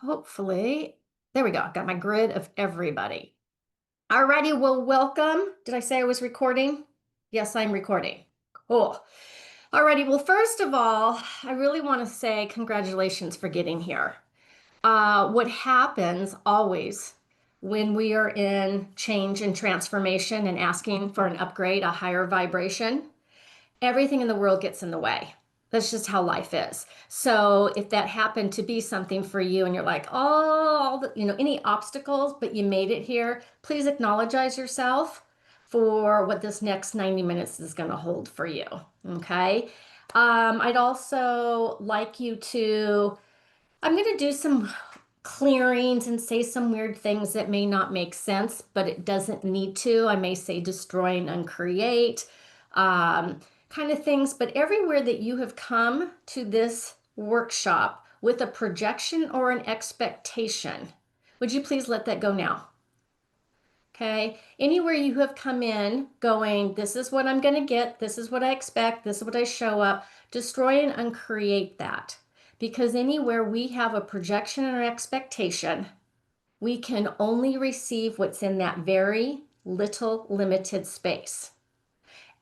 hopefully, there we go. I got my grid of everybody. Alrighty, well, welcome. Did I say I was recording? Yes, I'm recording. Cool. Alrighty, well, first of all, I really want to say congratulations for getting here. What happens always when we are in change and transformation and asking for an upgrade, a higher vibration, everything in the world gets in the way. That's just how life is. So if that happened to be something for you and you're like, oh, any obstacles, but you made it here, please acknowledge yourself for what this next 90 minutes is going to hold for you. Okay. I'd also like you to, I'm going to do some clearings and say some weird things that may not make sense, but it doesn't need to. I may say destroy and uncreate, kind of things. But everywhere that you have come to this workshop with a projection or an expectation, would you please let that go now? Okay. Anywhere you have come in going, this is what I'm going to get, this is what I expect, this is what I show up, destroy and uncreate that. Because anywhere we have a projection or expectation, we can only receive what's in that very little limited space.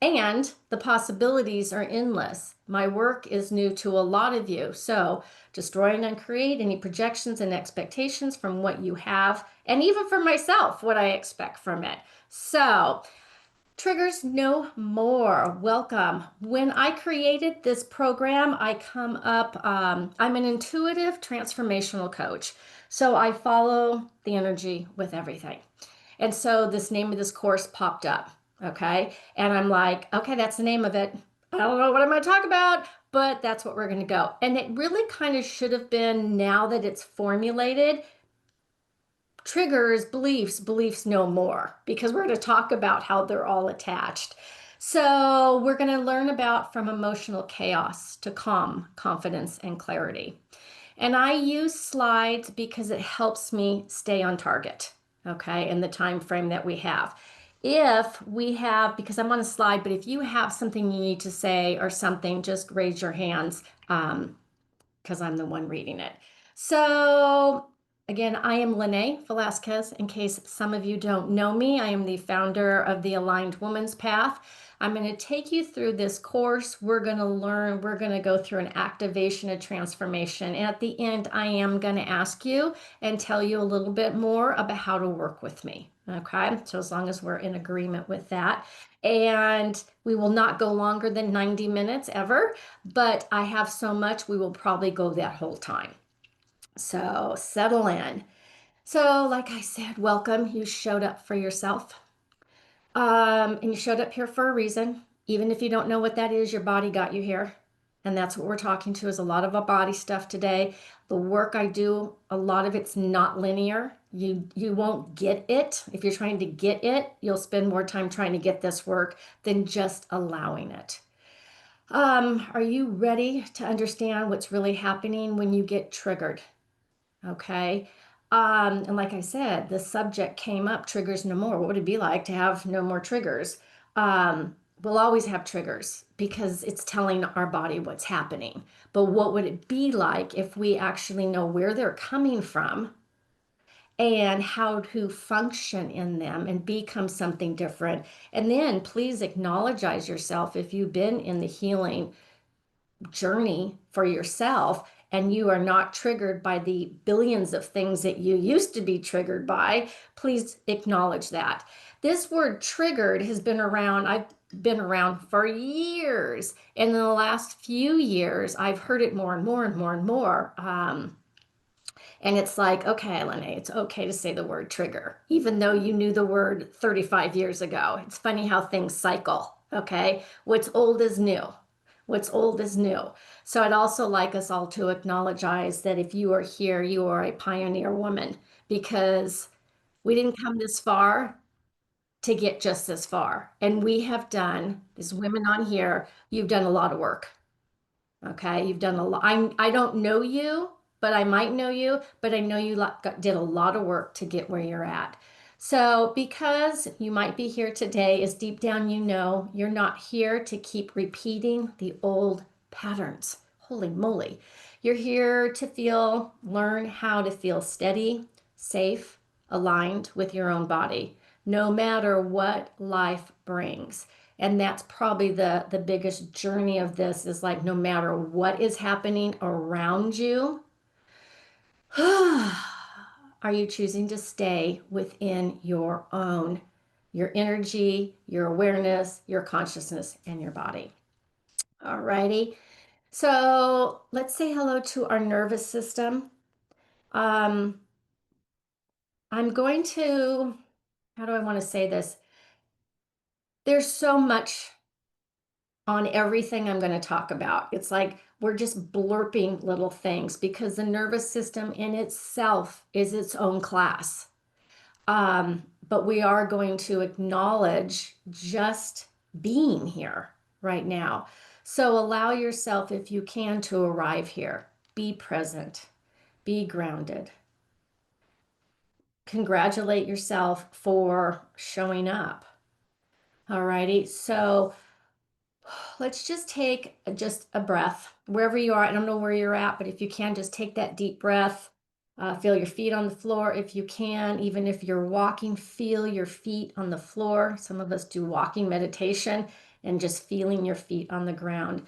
And the possibilities are endless. My work is new to a lot of you. So destroy and uncreate any projections and expectations from what you have, and even for myself, what I expect from it. So triggers no more. Welcome. When I created this program, I come up, I'm an intuitive transformational coach. So I follow the energy with everything. And so this name of this course popped up. Okay. And I'm like, okay, that's the name of it. I don't know what I'm going to talk about, but that's what we're going to go. And it really kind of should have been, now that it's formulated, triggers, beliefs no more, because we're going to talk about how they're all attached. So we're going to learn about from emotional chaos to calm, confidence, and clarity. And I use slides because it helps me stay on target, okay, in the time frame that we have. If we have, because I'm on a slide, but if you have something you need to say or something, just raise your hands, because I'm the one reading it. So again, I am Lynnae Velasquez. In case some of you don't know me, I am the founder of the Aligned Woman's Path. I'm going to take you through this course. We're going to learn, we're going to go through an activation, a transformation. And at the end, I am going to ask you and tell you a little bit more about how to work with me. Okay, so as long as we're in agreement with that. And we will not go longer than 90 minutes ever, but I have so much, we will probably go that whole time. So settle in. So, like I said, welcome. You showed up for yourself. And you showed up here for a reason. Even if you don't know what that is, your body got you here. And that's what we're talking to, is a lot of our body stuff today. The work I do, a lot of it's not linear. You won't get it. If you're trying to get it, you'll spend more time trying to get this work than just allowing it. Are you ready to understand what's really happening when you get triggered? Okay. And like I said, the subject came up, triggers no more. What would it be like to have no more triggers? We'll always have triggers because it's telling our body what's happening. But what would it be like if we actually know where they're coming from and how to function in them and become something different? And then please acknowledge yourself if you've been in the healing journey for yourself and you are not triggered by the billions of things that you used to be triggered by, please acknowledge that. This word triggered has been around. I've been around for years. And in the last few years, I've heard it more and more and more and more. And it's like, okay, Lynnae, it's okay to say the word trigger, even though you knew the word 35 years ago. It's funny how things cycle, okay? What's old is new. What's old is new. So I'd also like us all to acknowledge that if you are here, you are a pioneer woman, because we didn't come this far to get just this far. And we have done, as women on here, you've done a lot of work. Okay, you've done a lot. I don't know you, but I might know you, but I know you did a lot of work to get where you're at. So, because you might be here today, is deep down you know you're not here to keep repeating the old patterns. Holy moly. You're here to learn how to feel steady, safe, aligned with your own body, no matter what life brings. And that's probably the biggest journey of this is like no matter what is happening around you, are you choosing to stay within your energy, your awareness, your consciousness, and your body? Alrighty. So let's say hello to our nervous system. Um, I'm going to, how do I want to say this? There's so much on everything I'm going to talk about. It's like we're just blurping little things because the nervous system in itself is its own class. But we are going to acknowledge just being here right now. So allow yourself, if you can, to arrive here. Be present, be grounded. Congratulate yourself for showing up. Alrighty. So let's just take just a breath wherever you are. I don't know where you're at, but if you can, just take that deep breath. Feel your feet on the floor if you can. Even if you're walking, feel your feet on the floor. Some of us do walking meditation and just feeling your feet on the ground.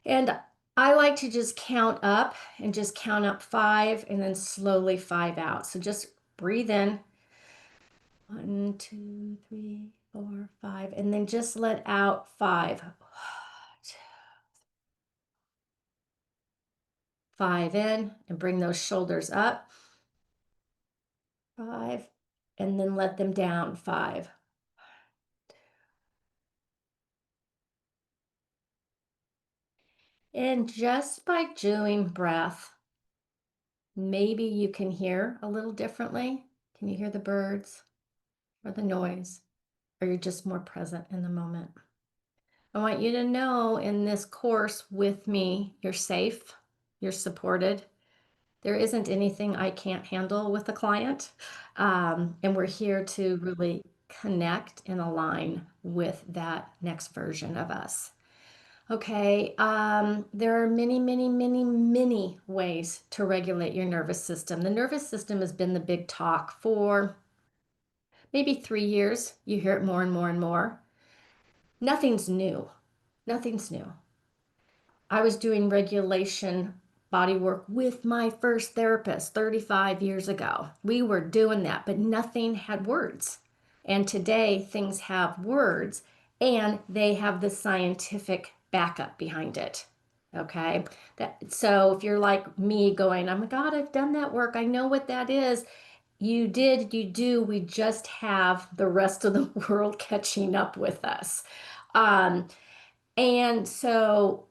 And I like to just count up and just count up five and then slowly five out. So just breathe in. 1, 2, 3, 4, 5, and then just let out five. Five in and bring those shoulders up. Five, and then let them down. Five. And just by doing breath, maybe you can hear a little differently. Can you hear the birds or the noise? Or you're just more present in the moment? I want you to know in this course with me, you're safe, you're supported. There isn't anything I can't handle with a client. And we're here to really connect and align with that next version of us. Okay, there are many, many, many, many ways to regulate your nervous system. The nervous system has been the big talk for maybe 3 years. You hear it more and more and more. Nothing's new. Nothing's new. I was doing regulation body work with my first therapist 35 years ago. We were doing that, but nothing had words. And today things have words and they have the scientific backup behind it. Okay. So if you're like me going, oh my God, I've done that work. I know what that is. You did, you do. We just have the rest of the world catching up with us. And so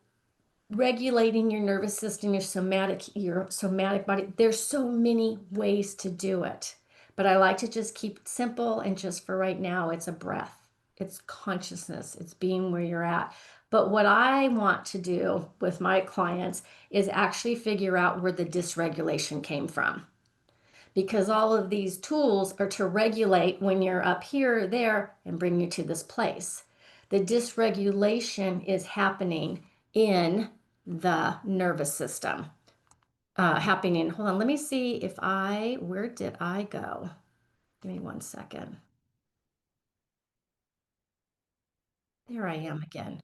regulating your nervous system, your somatic body. There's so many ways to do it. But I like to just keep it simple and just for right now, it's a breath. It's consciousness. It's being where you're at. But what I want to do with my clients is actually figure out where the dysregulation came from. Because all of these tools are to regulate when you're up here or there and bring you to this place. The dysregulation is happening in the nervous system. Happening, hold on, let me see where did I go? Give me 1 second. There I am again.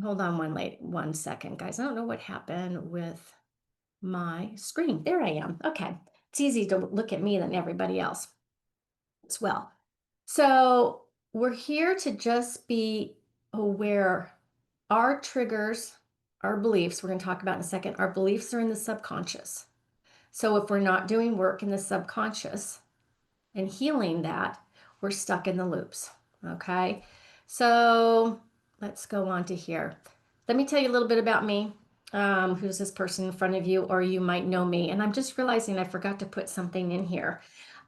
Hold on 1 second, guys. I don't know what happened with my screen. There I am. Okay. It's easy to look at me than everybody else as well. So we're here to just be aware. Our triggers, our beliefs, we're going to talk about in a second, our beliefs are in the subconscious. So if we're not doing work in the subconscious and healing that, we're stuck in the loops. Okay. So let's go on to here. Let me tell you a little bit about me. Who's this person in front of you, or you might know me. And I'm just realizing I forgot to put something in here.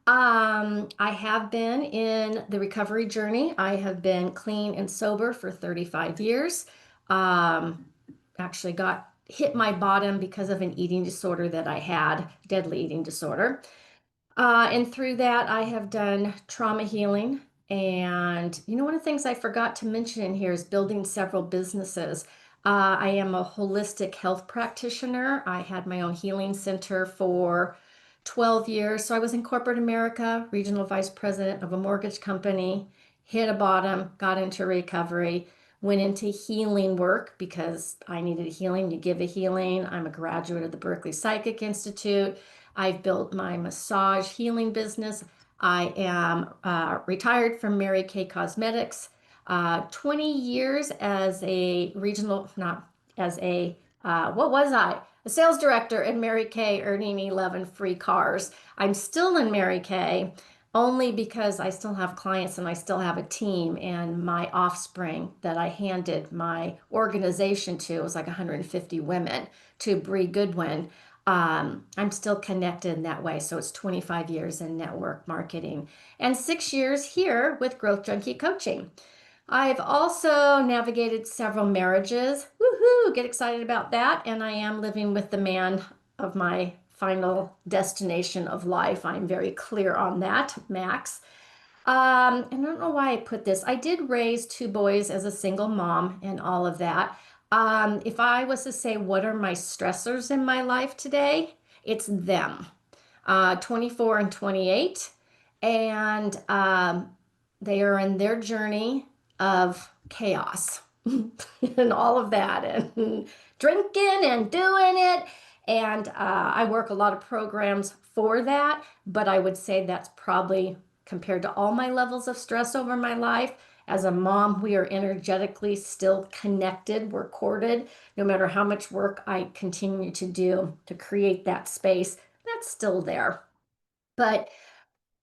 I have been in the recovery journey. I have been clean and sober for 35 years. Um, Actually got hit my bottom because of an eating disorder that I had, deadly eating disorder. And through that, I have done trauma healing And one of the things I forgot to mention in here is building several businesses. I am a holistic health practitioner. I had my own healing center for 12 years. So I was in corporate America, regional vice president of a mortgage company, hit a bottom, got into recovery, went into healing work because I needed a healing. You give a healing. I'm a graduate of the Berkeley Psychic Institute. I've built my massage healing business. I am retired from Mary Kay Cosmetics. 20 years as a regional, not as a, what was I? A sales director at Mary Kay, earning 11 free cars. I'm still in Mary Kay only because I still have clients and I still have a team. And my offspring that I handed my organization to was like 150 women to Bree Goodwin. I'm still connected in that way. So it's 25 years in network marketing and 6 years here with Growth Junkie Coaching. I've also navigated several marriages. Woohoo! Get excited about that. And I am living with the man of my final destination of life. I'm very clear on that, Max. And I don't know why I put this. I did raise two boys as a single mom and all of that. If I was to say, what are my stressors in my life today? It's them, 24 and 28. And they are in their journey of chaos and all of that, and drinking and doing it. And I work a lot of programs for that, but I would say that's probably compared to all my levels of stress over my life. As a mom, we are energetically still connected. We're corded. No matter how much work I continue to do to create that space, that's still there. But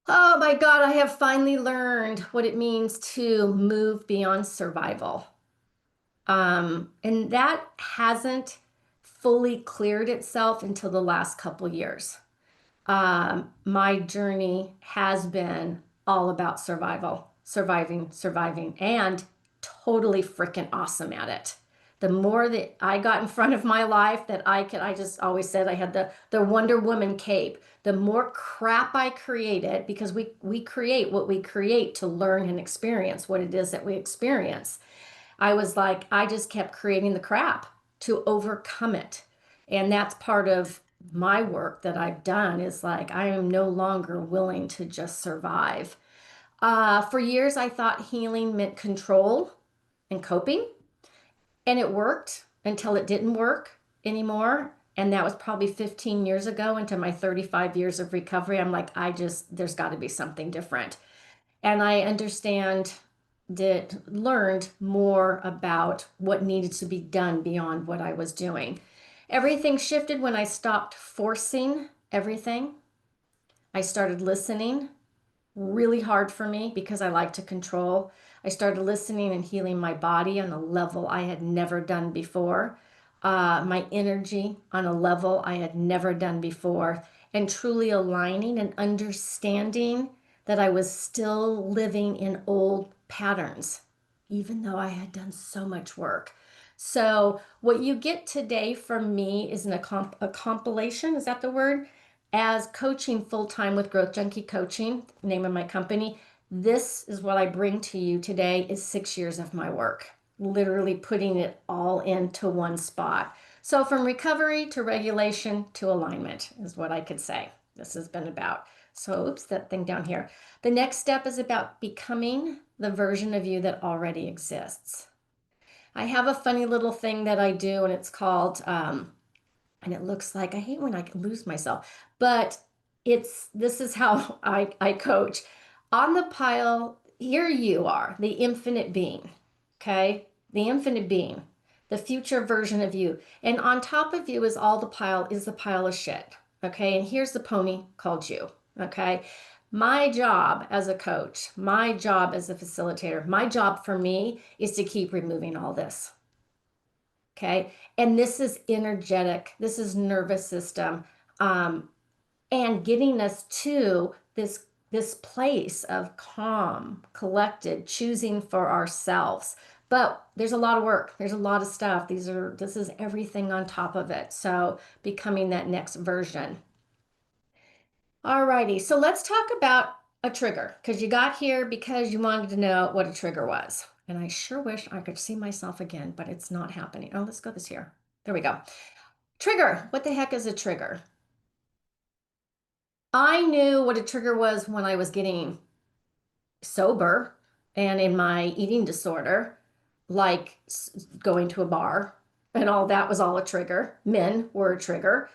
oh my God, I have finally learned what it means to move beyond survival. And that hasn't fully cleared itself until the last couple years. My journey has been all about survival, surviving, and totally freaking awesome at it. The more that I got in front of my life that I just always said I had the Wonder Woman cape. The more crap I created, because we create what we create to learn and experience what it is that we experience. I was like, I just kept creating the crap to overcome it. And that's part of my work that I've done is like, I am no longer willing to just survive. For years, I thought healing meant control and coping, and it worked until it didn't work anymore. And that was probably 15 years ago into my 35 years of recovery. I'm like, there's got to be something different. And I learned more about what needed to be done beyond what I was doing. Everything shifted when I stopped forcing everything. I started listening, really hard for me because I like to control. I started listening and healing my body on a level I had never done before, my energy on a level I had never done before, and truly aligning and understanding that I was still living in old patterns, even though I had done so much work. So, what you get today from me is a compilation, is that the word? As coaching full time with Growth Junkie Coaching, name of my company. This is what I bring to you today is 6 years of my work, literally putting it all into one spot. So from recovery to regulation to alignment is what I could say this has been about. So, oops, that thing down here. The next step is about becoming the version of you that already exists. I have a funny little thing that I do, and it's called and it looks like I hate when I lose myself, but this is how I coach. On the pile, here you are, the infinite being, okay? The infinite being, the future version of you. And on top of you is the pile of shit, okay? And here's the pony called you, okay? My job as a coach, my job as a facilitator, my job for me is to keep removing all this. Okay. And this is energetic, this is nervous system, and getting us to this place of calm, collected, choosing for ourselves. But there's a lot of work. There's a lot of stuff. This is everything on top of it. So becoming that next version. Alrighty. So let's talk about a trigger, because you got here because you wanted to know what a trigger was. And I sure wish I could see myself again, but it's not happening. Oh, let's go this here. There we go. Trigger. What the heck is a trigger? I knew what a trigger was when I was getting sober and in my eating disorder, like going to a bar and all that was all a trigger. Men were a trigger.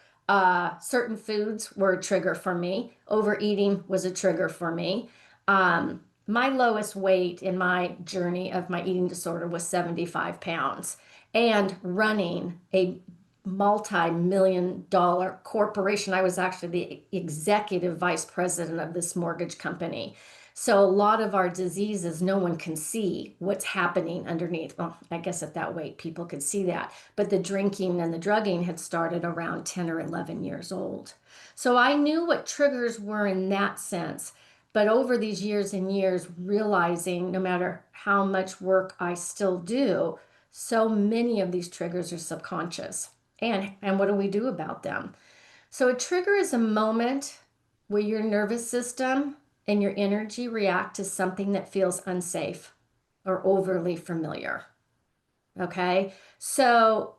Certain foods were a trigger for me. Overeating was a trigger for me. My lowest weight in my journey of my eating disorder was 75 pounds. And running a multi-million-dollar corporation, I was actually the executive vice president of this mortgage company. So a lot of our diseases, no one can see what's happening underneath. Well, I guess at that weight, people could see that. But the drinking and the drugging had started around 10 or 11 years old. So I knew what triggers were in that sense. But over these years and years, realizing no matter how much work I still do, so many of these triggers are subconscious. And what do we do about them? So a trigger is a moment where your nervous system and your energy react to something that feels unsafe or overly familiar. Okay. So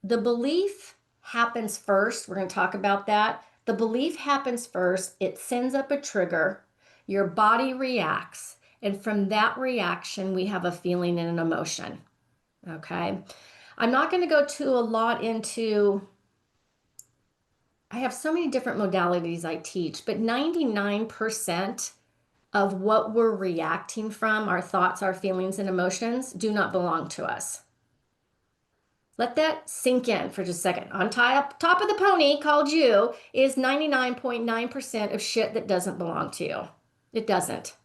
the belief happens first. We're going to talk about that. The belief happens first. It sends up a trigger. Your body reacts. And from that reaction, we have a feeling and an emotion. Okay. I'm not going to go too a lot into I have so many different modalities I teach, but 99% of what we're reacting from, our thoughts, our feelings, and emotions, do not belong to us. Let that sink in for just a second. On top of the pony called you is 99.9% of shit that doesn't belong to you. It doesn't.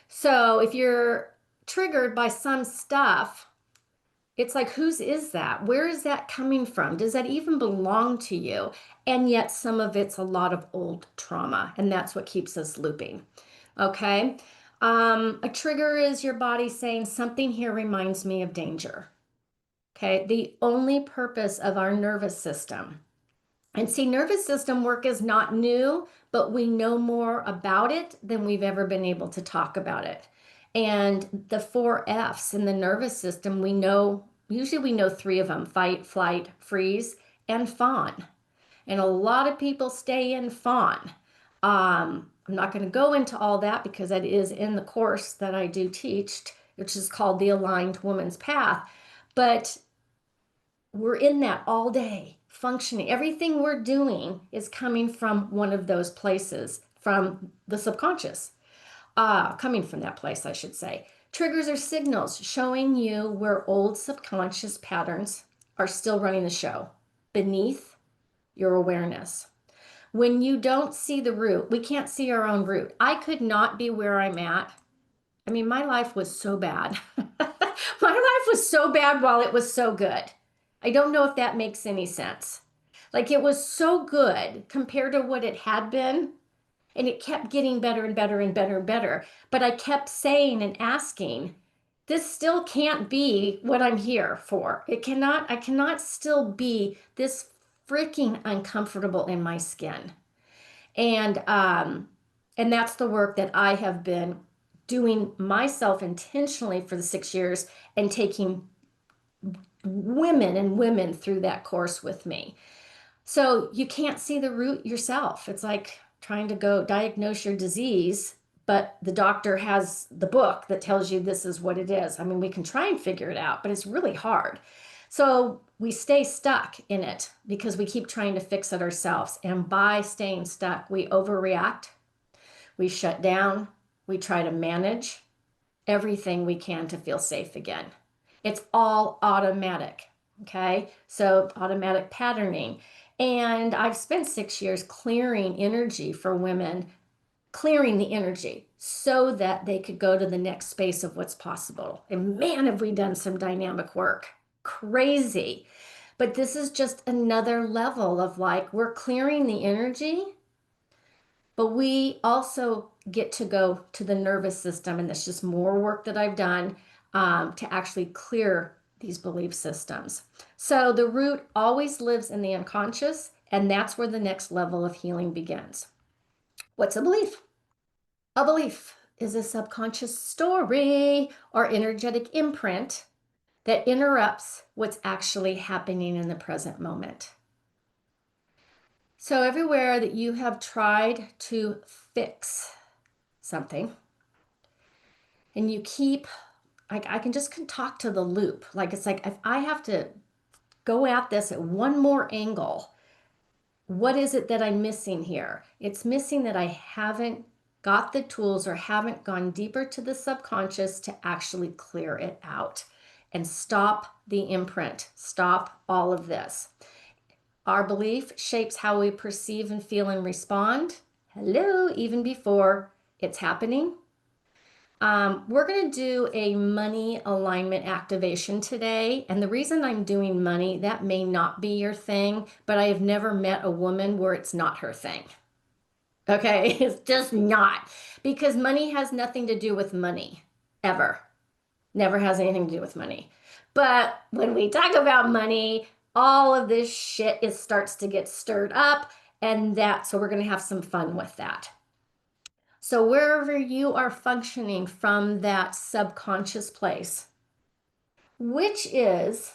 So if you're triggered by some stuff, it's like, whose is that? Where is that coming from? Does that even belong to you? And yet, some of it's a lot of old trauma, and that's what keeps us looping. Okay. A trigger is your body saying something here reminds me of danger. Okay. The only purpose of our nervous system and see, nervous system work is not new, but we know more about it than we've ever been able to talk about it. And the four F's in the nervous system, we know, usually we know three of them: fight, flight, freeze, and fawn. And a lot of people stay in fawn. I'm not going to go into all that because that is in the course that I do teach, which is called the Aligned Woman's Path. But we're in that all day functioning. Everything we're doing is coming from one of those places, from the subconscious, coming from that place, I should say. Triggers are signals showing you where old subconscious patterns are still running the show beneath your awareness. When you don't see the root, we can't see our own root. I could not be where I'm at. I mean, my life was so bad. My life was so bad while it was so good. I don't know if that makes any sense. Like it was so good compared to what it had been, and it kept getting better and better and better and better. But I kept saying and asking, this still can't be what I'm here for. I cannot still be this freaking uncomfortable in my skin. And and that's the work that I have been doing myself intentionally for the 6 years and taking women and women through that course with me. So you can't see the root yourself. It's like trying to go diagnose your disease, but the doctor has the book that tells you this is what it is. I mean, we can try and figure it out, but it's really hard. So we stay stuck in it because we keep trying to fix it ourselves. And by staying stuck, we overreact, we shut down, we try to manage everything we can to feel safe again. It's all automatic. Okay. So automatic patterning. And I've spent 6 years clearing energy for women, clearing the energy so that they could go to the next space of what's possible. And man, have we done some dynamic work. Crazy. But this is just another level of like, we're clearing the energy, but we also get to go to the nervous system. And that's just more work that I've done to actually clear these belief systems. So the root always lives in the unconscious, and that's where the next level of healing begins. What's a belief? A belief is a subconscious story or energetic imprint that interrupts what's actually happening in the present moment. So, everywhere that you have tried to fix something and you keep, like, I can just talk to the loop. Like, it's like if I have to go at this at one more angle, what is it that I'm missing here? It's missing that I haven't got the tools or haven't gone deeper to the subconscious to actually clear it out and stop the imprint, stop all of this. Our belief shapes how we perceive and feel and respond. Hello, even before it's happening. We're going to do a money alignment activation today. And the reason I'm doing money, that may not be your thing, but I have never met a woman where it's not her thing. Okay, it's just not. Because money has nothing to do with money, ever. Never has anything to do with money. But when we talk about money, all of this shit starts to get stirred up, and so we're going to have some fun with that. So wherever you are functioning from that subconscious place, which is,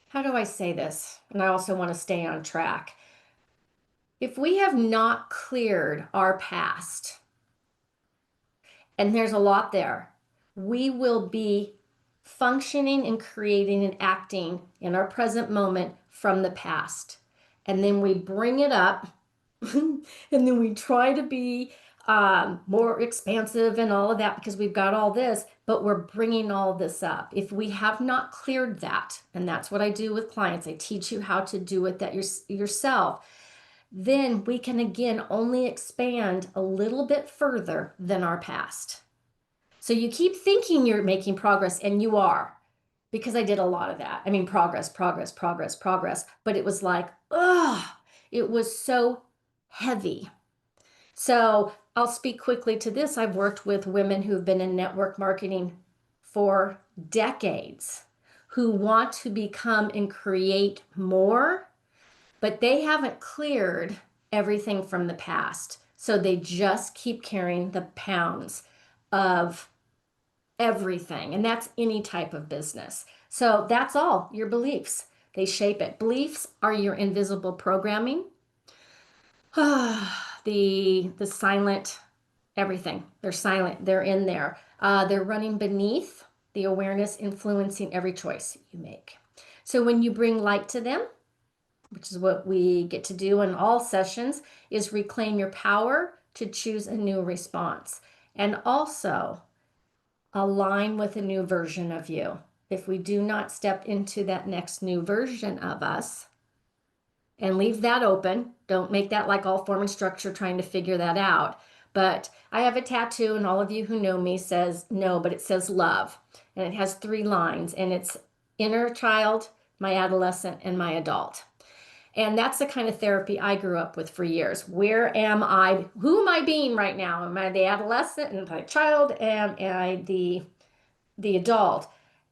how do I say this? And I also want to stay on track. If we have not cleared our past, and there's a lot there, we will be functioning and creating and acting in our present moment from the past. And then we bring it up and then we try to be more expansive and all of that because we've got all this, but we're bringing all this up. If we have not cleared that, and that's what I do with clients, I teach you how to do it that yourself, then we can again only expand a little bit further than our past. So you keep thinking you're making progress, and you are, because I did a lot of that. I mean, progress, progress, progress, progress. But it was like, ugh, it was so heavy. So I'll speak quickly to this. I've worked with women who've been in network marketing for decades who want to become and create more, but they haven't cleared everything from the past. So they just keep carrying the pounds of everything. And that's any type of business. So that's all your beliefs. They shape it. Beliefs are your invisible programming. The silent everything. They're silent. They're in there. They're running beneath the awareness, influencing every choice you make. So when you bring light to them, which is what we get to do in all sessions, is reclaim your power to choose a new response and also align with a new version of you. If we do not step into that next new version of us and leave that open, don't make that like all form and structure trying to figure that out. But I have a tattoo, and all of you who know me says no, but it says love. And it has 3 lines, and it's inner child, my adolescent, and my adult. And that's the kind of therapy I grew up with for years. Where am I? Who am I being right now? Am I the adolescent and my child? Am I the adult?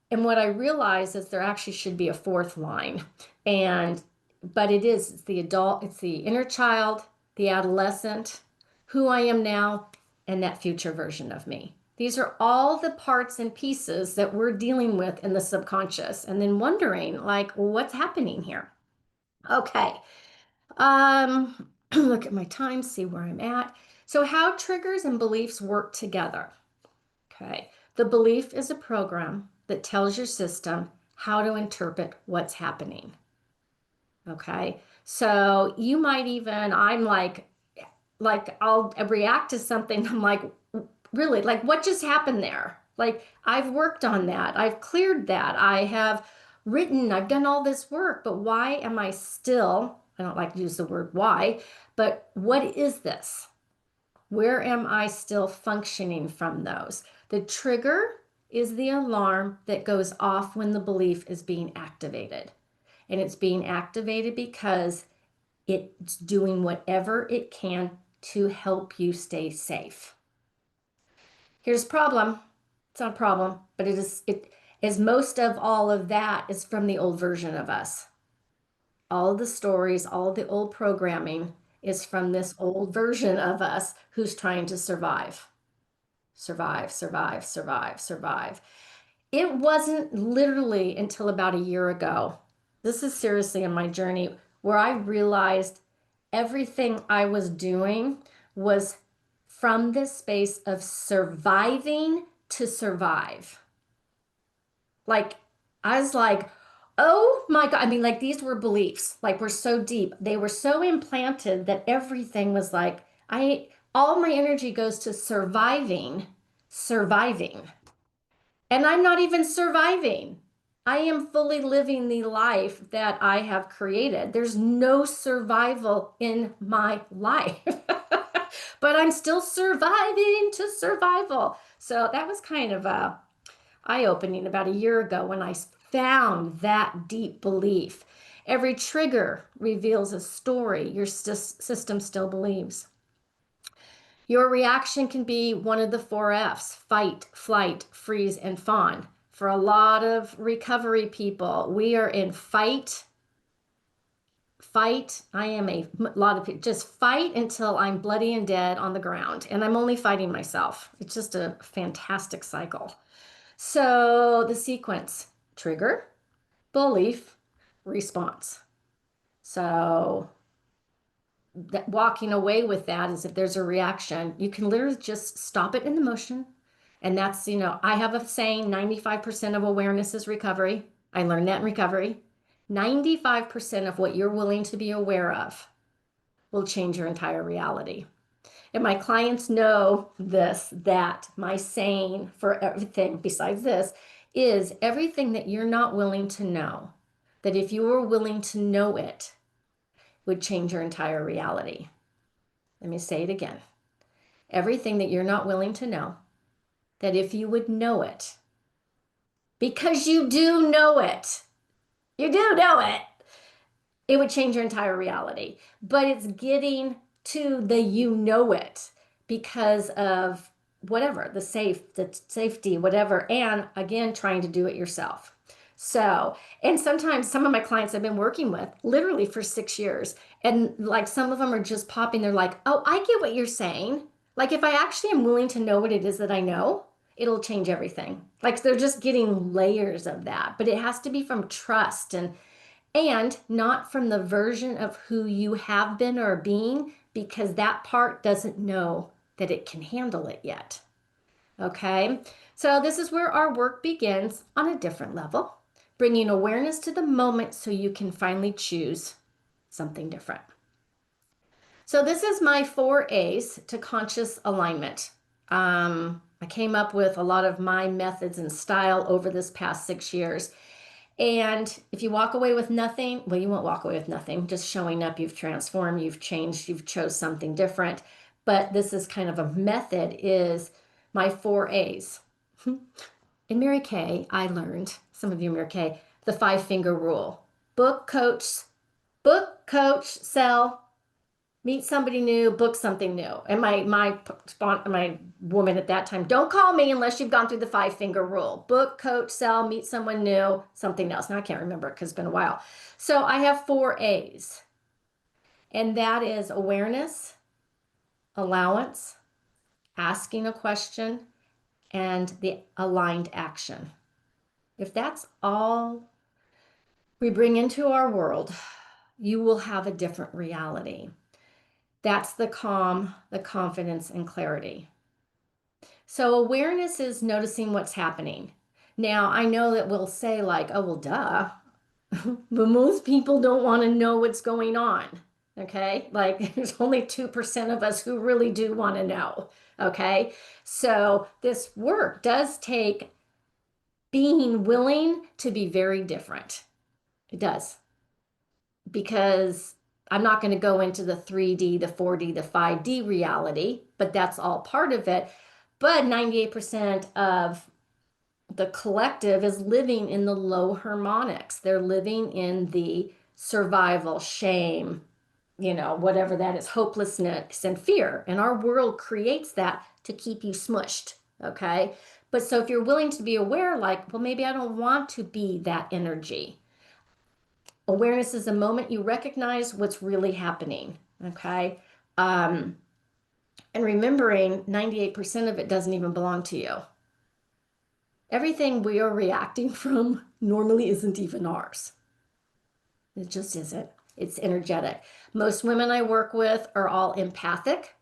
And what I realized is there actually should be a 4th line. But it's the adult, it's the inner child, the adolescent, who I am now, and that future version of me. These are all the parts and pieces that we're dealing with in the subconscious, and then wondering, like, what's happening here? Okay. Look at my time, see where I'm at. So how triggers and beliefs work together. Okay. The belief is a program that tells your system how to interpret what's happening. Okay. So you might even, I'm like I'll react to something. I'm like, really, like what just happened there? Like I've worked on that. I've cleared that. I have written, I've done all this work, but why am I still, I don't like to use the word why, but what is this? Where am I still functioning from those? The trigger is the alarm that goes off when the belief is being activated. And it's being activated because it's doing whatever it can to help you stay safe. Here's a problem. It's not a problem, but it is most of all of that is from the old version of us. All of the stories, all of the old programming, is from this old version of us who's trying to survive, survive, survive, survive, survive. It wasn't literally until about a year ago. This is seriously in my journey where I realized everything I was doing was from this space of surviving to survive. Like, I was like, oh my God. I mean, like, these were beliefs, like, were so deep. They were so implanted that everything was like, all my energy goes to surviving, surviving. And I'm not even surviving. I am fully living the life that I have created. There's no survival in my life, but I'm still surviving to survival. So that was kind of eye-opening about a year ago when I found that deep belief. Every trigger reveals a story your system still believes. Your reaction can be one of the four F's: fight, flight, freeze, and fawn. For a lot of recovery people, we are in fight, fight. I am a lot of people just fight until I'm bloody and dead on the ground, and I'm only fighting myself. It's just a fantastic cycle. So the sequence: trigger, belief, response. So that walking away with that is if there's a reaction, you can literally just stop it in the motion. And that's, I have a saying 95% of awareness is recovery. I learned that in recovery. 95% of what you're willing to be aware of will change your entire reality. And my clients know this, that my saying for everything besides this is everything that you're not willing to know, that if you were willing to know it, would change your entire reality. Let me say it again. Everything that you're not willing to know, that if you would know it, because you do know it, you do know it, it would change your entire reality. But it's getting to the you know it because of whatever, the safety, whatever, and again, trying to do it yourself. So, and sometimes some of my clients I've been working with literally for 6 years, and like some of them are just popping, they're like, oh, I get what you're saying. Like if I actually am willing to know what it is that I know, it'll change everything. Like they're just getting layers of that, but it has to be from trust and not from the version of who you have been or being, because that part doesn't know that it can handle it yet. Okay, so this is where our work begins on a different level, bringing awareness to the moment so you can finally choose something different. So this is my 4 A's to conscious alignment. I came up with a lot of my methods and style over this past 6 years. And if you walk away with nothing, well, you won't walk away with nothing. Just showing up, you've transformed, you've changed, you've chose something different. But this is kind of a method, is my 4 A's. In Mary Kay, I learned, some of you Mary Kay, the 5 finger rule. Book, coach, sell, meet somebody new, book something new. And my woman at that time, don't call me unless you've gone through the 5 finger rule. Book, coach, sell, meet someone new, something else. Now I can't remember it because it's been a while. So I have 4 A's. And that is awareness, allowance, asking a question, and the aligned action. If that's all we bring into our world, you will have a different reality. That's the calm, the confidence, and clarity. So awareness is noticing what's happening. Now, I know that we'll say like, oh, well, duh. But most people don't want to know what's going on. Okay. Like there's only 2% of us who really do want to know. Okay. So this work does take being willing to be very different. It does. Because I'm not going to go into the 3D, the 4D, the 5D reality, but that's all part of it. But 98% of the collective is living in the low harmonics. They're living in the survival, shame, whatever that is, hopelessness and fear. And our world creates that to keep you smushed. Okay. But so if you're willing to be aware, like, well, maybe I don't want to be that energy. Awareness is a moment you recognize what's really happening. Okay. Um, and remembering 98% of it doesn't even belong to you. Everything we are reacting from normally isn't even ours. It just isn't. It's energetic. Most women I work with are all empathic,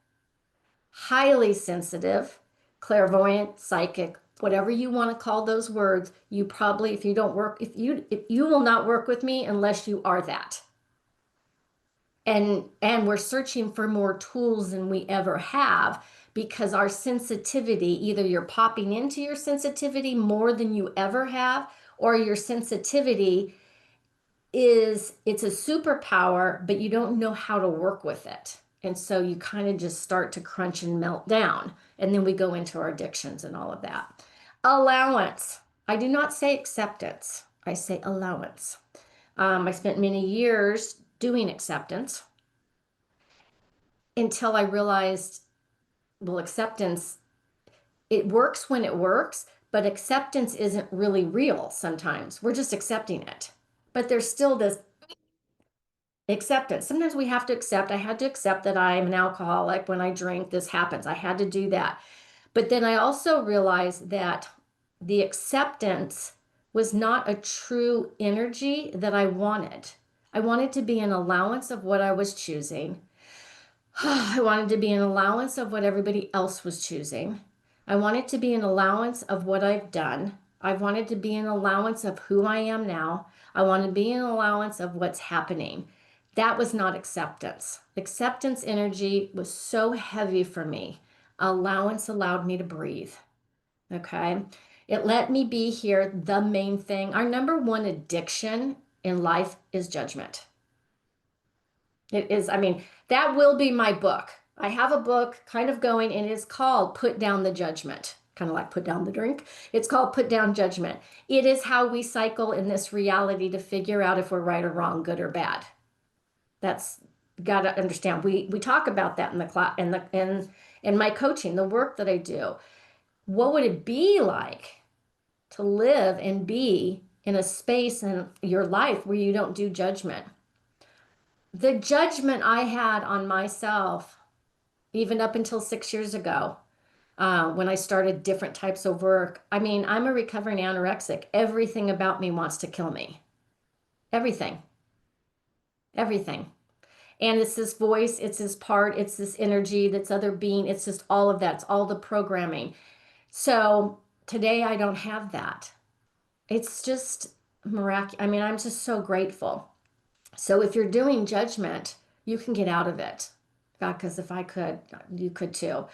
highly sensitive, clairvoyant, psychic, whatever you want to call those words. You probably, if you don't work, if you will not work with me unless you are that. And we're searching for more tools than we ever have because our sensitivity, either you're popping into your sensitivity more than you ever have, or your sensitivity it's a superpower, but you don't know how to work with it. And so you kind of just start to crunch and melt down. And then we go into our addictions and all of that. Allowance. I do not say acceptance. I say allowance. I spent many years doing acceptance until I realized, well, acceptance, it works when it works, but acceptance isn't really real sometimes. We're just accepting it. But there's still this acceptance. Sometimes we have to accept. I had to accept that I'm an alcoholic. When I drink, this happens. I had to do that. But then I also realized that the acceptance was not a true energy that I wanted. I wanted to be an allowance of what I was choosing. I wanted to be an allowance of what everybody else was choosing. I wanted to be an allowance of what I've done. I wanted to be an allowance of who I am now. I wanted to be an allowance of what's happening. That was not acceptance. Acceptance energy was so heavy for me. Allowance allowed me to breathe. Okay. It let me be here. The main thing, our number one addiction in life is judgment. It is, I mean, that will be my book. I have a book kind of going, and it's called Put Down the Judgment, kind of like put down the drink. It's called Put Down Judgment. It is how we cycle in this reality to figure out if we're right or wrong, good or bad. That's got to understand. We talk about that in the class in my coaching, the work that I do. What would it be like to live and be in a space in your life where you don't do judgment? The judgment I had on myself, even up until 6 years ago, when I started different types of work. I mean, I'm a recovering anorexic. Everything about me wants to kill me. Everything, everything. And it's this voice, it's this part, it's this energy, that's other being, it's just all of that. It's all the programming. So today I don't have that. It's just miraculous. I mean, I'm just so grateful. So if you're doing judgment, you can get out of it. God, because if I could, you could too.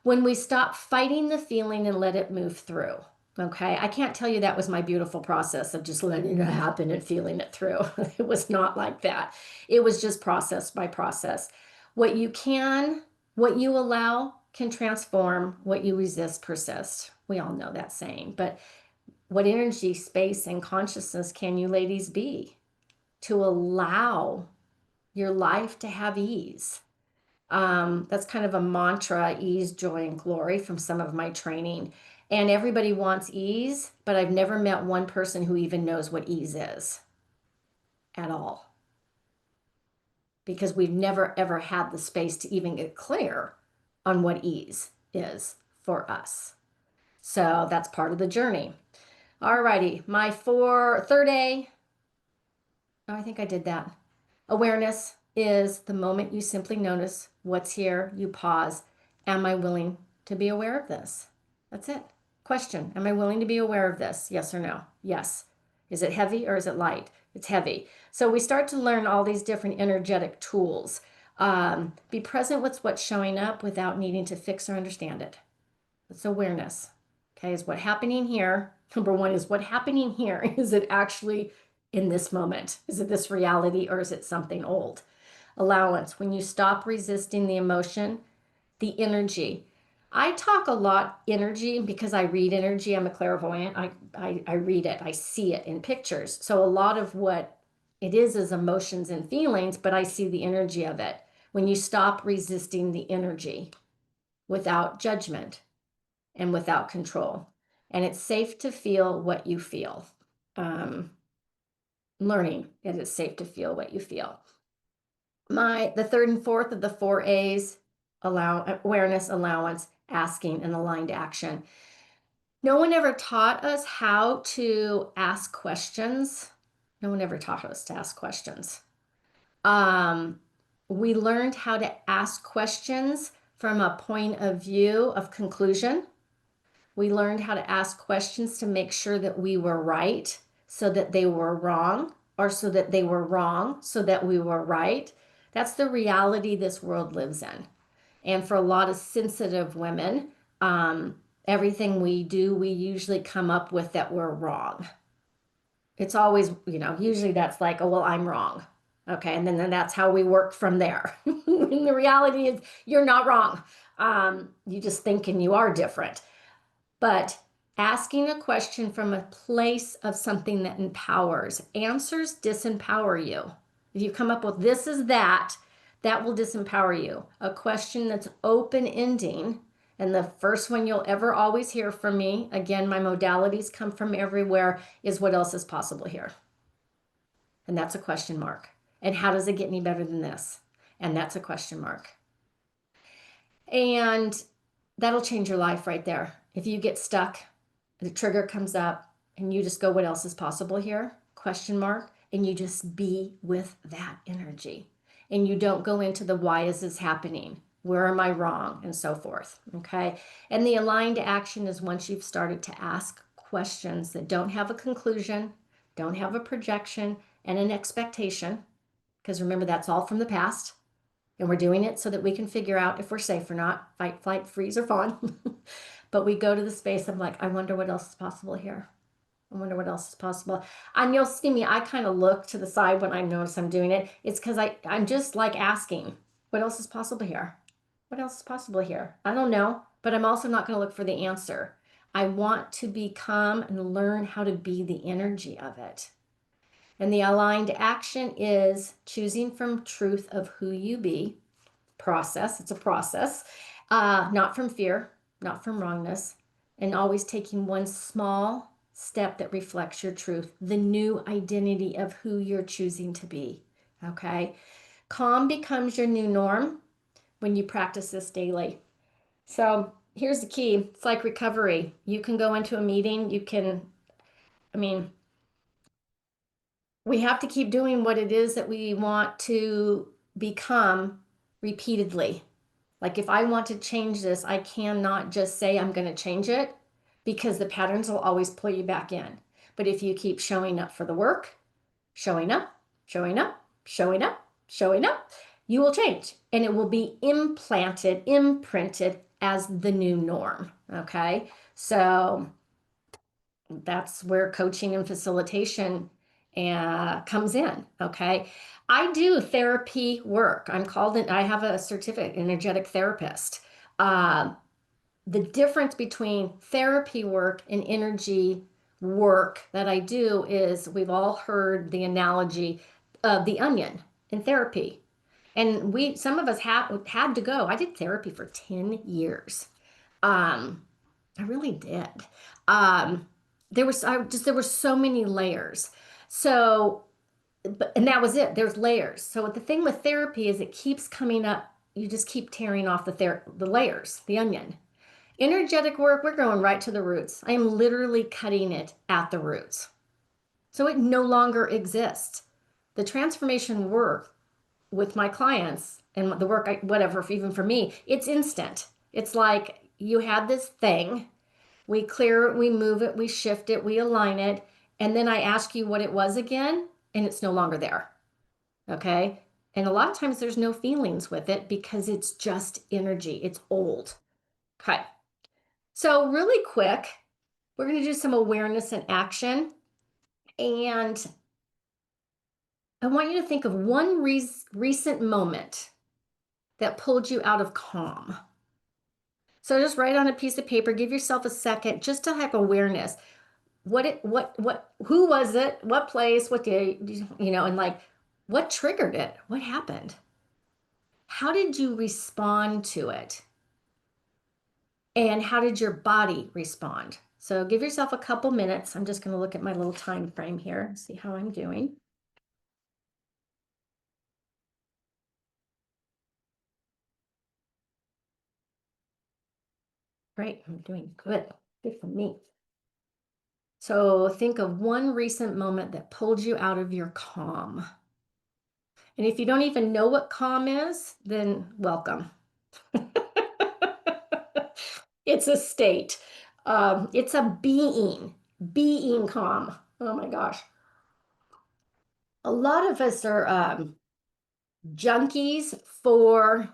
When we stop fighting the feeling and let it move through. Okay. I can't tell you that was my beautiful process of just letting it happen and feeling it through. It was not like that. It was just process by process. What you can, what you allow can transform, what you resist persists. We all know that saying, but what energy, space, and consciousness can you ladies be to allow your life to have ease? That's kind of a mantra, ease, joy, and glory from some of my training. And everybody wants ease, but I've never met one person who even knows what ease is at all because we've never ever had the space to even get clear on what ease is for us. So that's part of the journey. All righty, my third A. Oh, I think I did that. Awareness is the moment you simply notice what's here, you pause. Am I willing to be aware of this? That's it. Question. Am I willing to be aware of this? Yes or no? Yes. Is it heavy or is it light? It's heavy. So we start to learn all these different energetic tools. Be present with what's showing up without needing to fix or understand it. It's awareness. Okay, is what happening here? Number one is what happening here. Is it actually in this moment? Is it this reality or is it something old? Allowance. When you stop resisting the emotion, the energy. I talk a lot energy because I read energy. I'm a clairvoyant. I read it. I see it in pictures. So a lot of what it is emotions and feelings, but I see the energy of it. When you stop resisting the energy without judgment and without control. And it's safe to feel what you feel. Um, Learning that it's safe to feel what you feel. The third and fourth of the four A's, awareness, allowance, asking, and aligned action. No one ever taught us how to ask questions. No one ever taught us to ask questions. Um, we learned how to ask questions from a point of view of conclusion. We learned how to ask questions to make sure that we were right so that they were wrong, or so that they were wrong so that we were right. That's the reality this world lives in. And for a lot of sensitive women, everything we do, we usually come up with that we're wrong. It's always, usually that's like, oh, well, I'm wrong. Okay. And then that's how we work from there. And the reality is, you're not wrong. You just think and you are different. But asking a question from a place of something that empowers, answers disempower you. If you come up with this is that, that will disempower you. A question that's open ending, and the first one you'll ever always hear from me, again, my modalities come from everywhere, is what else is possible here? And that's a question mark. And how does it get any better than this? And that's a question mark. And that'll change your life right there. If you get stuck, the trigger comes up and you just go, what else is possible here? Question mark. And you just be with that energy. And you don't go into the why is this happening? Where am I wrong? And so forth. Okay. And the aligned action is once you've started to ask questions that don't have a conclusion, don't have a projection and an expectation. Because remember, that's all from the past. And we're doing it so that we can figure out if we're safe or not, fight, flight, freeze, or fawn. But we go to the space of like, I wonder what else is possible here. I wonder what else is possible. And you'll see me, I kind of look to the side when I notice I'm doing it. It's because I'm just like asking, what else is possible here? What else is possible here? I don't know, but I'm also not going to look for the answer. I want to become and learn how to be the energy of it. And the aligned action is choosing from truth of who you be. Process, it's a process, not from fear, not from wrongness, and always taking one small step that reflects your truth, the new identity of who you're choosing to be. Okay. Calm becomes your new norm when you practice this daily. So here's the key, it's like recovery. You can go into a meeting, I mean, we have to keep doing what it is that we want to become repeatedly. Like if I want to change this, I cannot just say I'm going to change it because the patterns will always pull you back in. But if you keep showing up for the work, showing up, showing up, showing up, showing up, you will change and it will be imprinted as the new norm. Okay. So that's where coaching and facilitation comes in. Okay. I do therapy work. I have a certificate, energetic therapist. Uh, the difference between therapy work and energy work that I do is we've all heard the analogy of the onion in therapy. And some of us had to go. I did therapy for 10 years. Um, I really did. Um, there were so many layers. So, and that was it. There's layers. So the thing with therapy is it keeps coming up. You just keep tearing off the layers, the onion. Energetic work, we're going right to the roots. I am literally cutting it at the roots. So it no longer exists. The transformation work with my clients and the work, whatever, even for me, it's instant. It's like you had this thing, we clear it, we move it, we shift it, we align it, and then I ask you what it was again, and it's no longer there. Okay. And a lot of times there's no feelings with it because it's just energy, it's old. Okay. So, really quick, we're going to do some awareness and action. And I want you to think of one recent moment that pulled you out of calm. So just write on a piece of paper, give yourself a second just to have awareness. Who was it? What place? What day? And like, what triggered it? What happened? How did you respond to it? And how did your body respond? So give yourself a couple minutes. I'm just going to look at my little time frame here, see how I'm doing. Great. I'm doing good. Good for me. So think of one recent moment that pulled you out of your calm. And if you don't even know what calm is, then welcome. It's a state. It's a being calm. Oh my gosh. A lot of us are junkies for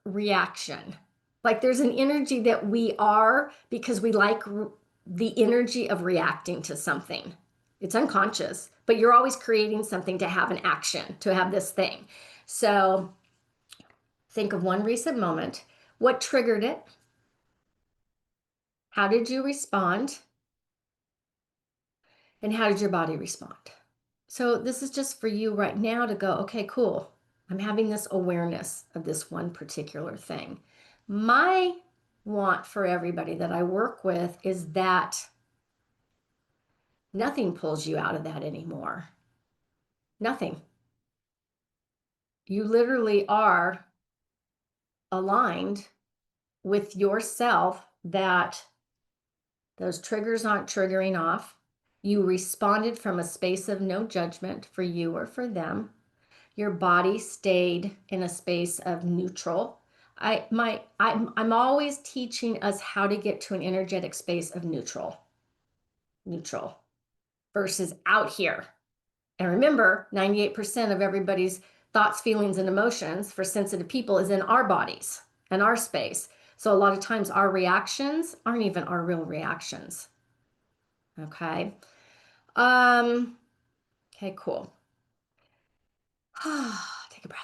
reaction. Like there's an energy that we are because we like the energy of reacting to something. It's unconscious, but you're always creating something to have an action, to have this thing. So think of one recent moment. What triggered it? How did you respond? And how did your body respond? So this is just for you right now to go, okay, cool. I'm having this awareness of this one particular thing. My want for everybody that I work with is that nothing pulls you out of that anymore. Nothing. You literally are aligned with yourself that those triggers aren't triggering off. You responded from a space of no judgment for you or for them. Your body stayed in a space of neutral. I'm always teaching us how to get to an energetic space of neutral versus out here. And remember, 98% of everybody's thoughts, feelings, and emotions for sensitive people is in our bodies and our space. So a lot of times our reactions aren't even our real reactions. Okay. Um, okay, cool. Take a breath.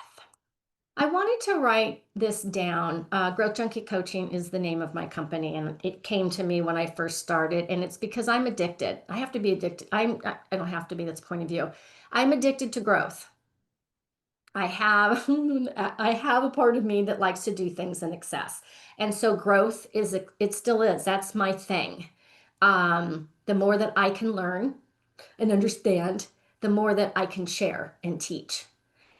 I wanted to write this down. Growth Junkie Coaching is the name of my company, and it came to me when I first started. And it's because I'm addicted. I have to be addicted. I don't have to be. That's point of view. I'm addicted to growth. I have I have a part of me that likes to do things in excess, and so growth is it still is. That's my thing. The more that I can learn and understand, the more that I can share and teach.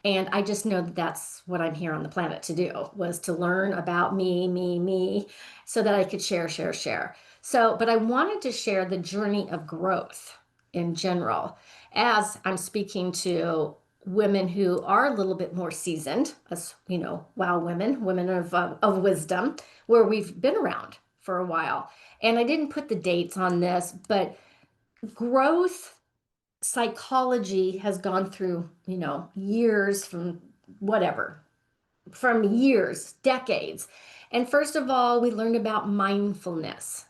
And I just know that that's what I'm here on the planet to do, was to learn about me, so that I could share. So, but I wanted to share the journey of growth in general as I'm speaking to women who are a little bit more seasoned, as you know, wow, women of wisdom, where we've been around for a while. And I didn't put the dates on this, but growth psychology has gone through, years from years, decades. And first of all, we learned about mindfulness.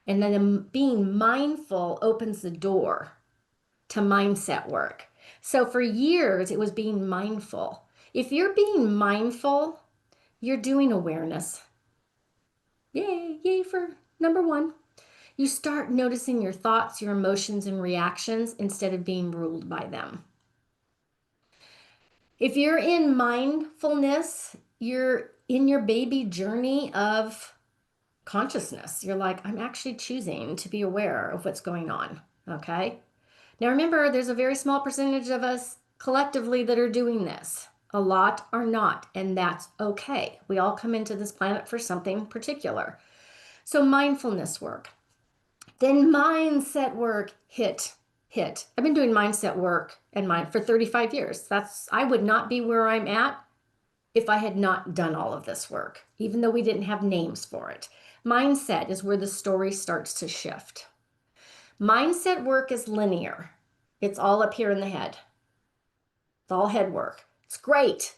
And then being mindful opens the door to mindset work. So for years, it was being mindful. If you're being mindful, you're doing awareness. Yay for number one. You start noticing your thoughts, your emotions, and reactions instead of being ruled by them. If you're in mindfulness, you're in your baby journey of consciousness. You're like, I'm actually choosing to be aware of what's going on. Okay. Now remember, there's a very small percentage of us collectively that are doing this. A lot are not, and that's okay. We all come into this planet for something particular. So mindfulness work. Then mindset work hit. I've been doing mindset work and mind for 35 years. I would not be where I'm at if I had not done all of this work, even though we didn't have names for it. Mindset is where the story starts to shift. Mindset work is linear. It's all up here in the head. It's all head work. It's great,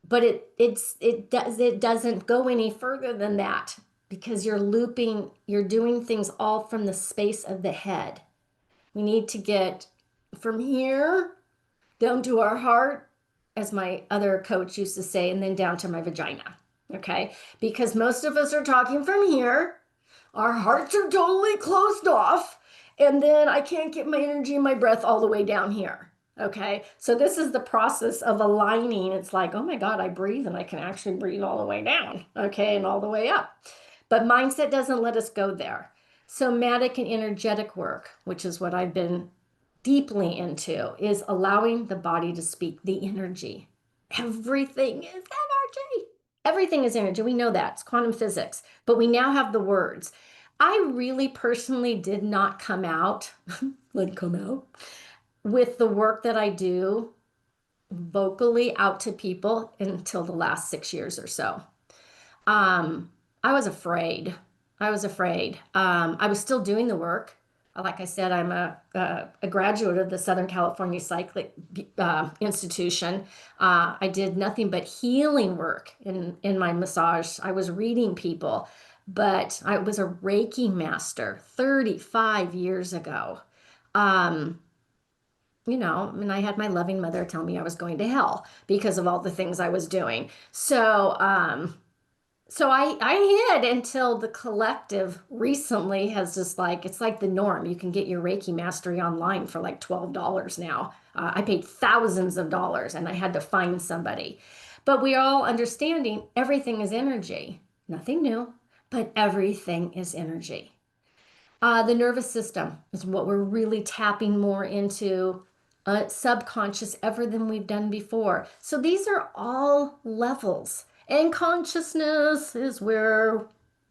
but it doesn't go any further than that because you're doing things all from the space of the head. We need to get from here down to our heart, as my other coach used to say, and then down to my vagina. Okay? Because most of us are talking from here. Our hearts are totally closed off. And then I can't get my energy and my breath all the way down here. Okay? So this is the process of aligning. It's like, oh my God, I breathe and I can actually breathe all the way down. Okay? And all the way up. But mindset doesn't let us go there. Somatic and energetic work, which is what I've been deeply into, is allowing the body to speak the energy. Everything is energy. Everything is energy. We know that. It's quantum physics, but we now have the words. I really personally did not come out, like come out, with the work that I do vocally out to people until the last 6 years or so. Um, I was afraid. I was afraid. I was still doing the work. Like I said, I'm a graduate of the Southern California Cyclic Institution. I did nothing but healing work in my massage. I was reading people, but I was a Reiki master 35 years ago. Um, I mean, I had my loving mother tell me I was going to hell because of all the things I was doing. So I hid until the collective recently has just like, it's like the norm. You can get your Reiki mastery online for like $12 now. I paid thousands of dollars and I had to find somebody. But we are all understanding everything is energy. Nothing new, but everything is energy. The nervous system is what we're really tapping more into, subconscious ever than we've done before. So these are all levels. And consciousness is where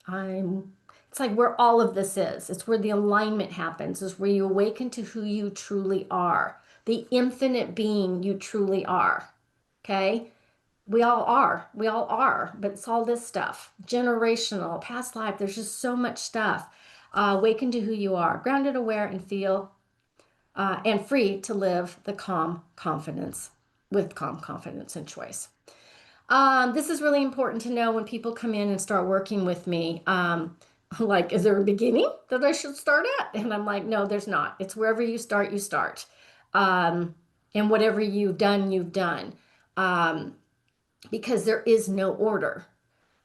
I'm, it's like where all of this is. It's where the alignment happens, is where you awaken to who you truly are, the infinite being you truly are. Okay? We all are. We all are. But it's all this stuff generational, past life. There's just so much stuff. Awaken to who you are, grounded, aware, and feel, and free to live the calm confidence with calm confidence and choice. This is really important to know when people come in and start working with me. Like, is there a beginning that I should start at? And I'm like, no, there's not. It's wherever you start, you start. Um, and whatever you've done, you've done. Um, because there is no order.